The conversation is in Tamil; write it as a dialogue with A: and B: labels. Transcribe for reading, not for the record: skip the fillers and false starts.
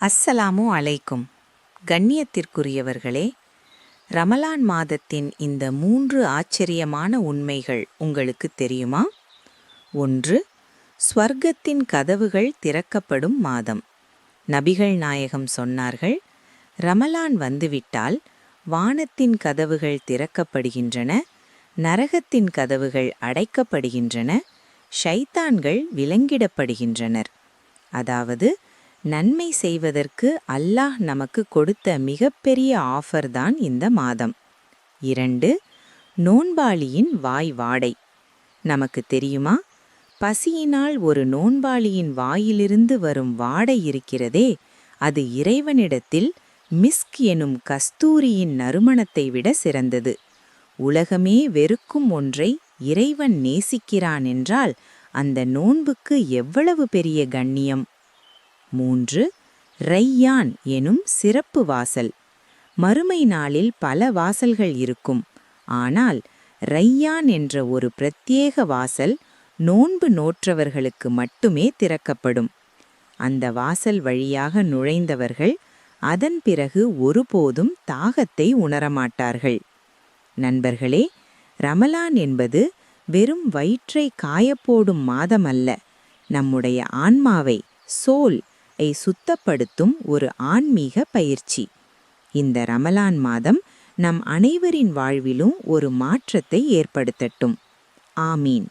A: அஸ்ஸலாமு அலைக்கும். கண்ணியத்திற்குரியவர்களே, ரமலான் மாதத்தின் இந்த 3 ஆச்சரியமான உண்மைகள் உங்களுக்கு தெரியுமா? 1. ஸ்வர்க்கத்தின் கதவுகள் திறக்கப்படும் மாதம். நபிகள் நாயகம் சொன்னார்கள், ரமலான் வந்துவிட்டால் வானத்தின் கதவுகள் திறக்கப்படுகின்றன, நரகத்தின் கதவுகள் அடைக்கப்படுகின்றன, ஷைத்தான்கள் விலங்கிடப்படுகின்றனர். அதாவது, நன்மை செய்வதற்கு அல்லாஹ் நமக்கு கொடுத்த மிகப்பெரிய ஆஃபர் தான் இந்த மாதம். 2. நோன்பாளியின் வாய் வாடை. நமக்கு தெரியுமா, பசியினால் ஒரு நோன்பாளியின் வாயிலிருந்து வரும் வாடை இருக்கிறதே, அது இறைவனிடத்தில் மிஸ்க் எனும் கஸ்தூரியின் நறுமணத்தை விட சிறந்தது. உலகமே வெறுக்கும் ஒன்றை இறைவன் நேசிக்கிறான் என்றால் அந்த நோன்புக்கு எவ்வளவு பெரிய கண்ணியம்! 3. ரையான் எனும் சிறப்பு வாசல். மறுமை நாளில் பல வாசல்கள் இருக்கும், ஆனால் ரையான் என்ற ஒரு பிரத்யேக வாசல் நோன்பு நோற்றவர்களுக்கு மட்டுமே திறக்கப்படும். அந்த வாசல் வழியாக நுழைந்தவர்கள் அதன் பிறகு ஒருபோதும் தாகத்தை உணரமாட்டார்கள். நண்பர்களே, ரமலான் என்பது வெறும் வயிற்றை காயப்போடும் மாதமல்ல, நம்முடைய ஆன்மாவை சோல் சுத்தப்படுத்தும் ஒரு ஆன்மீக பயிற்சி. இந்த ரமலான் மாதம் நம் அனைவரின் வாழ்விலும் ஒரு மாற்றத்தை ஏற்படுத்தட்டும். ஆமீன்.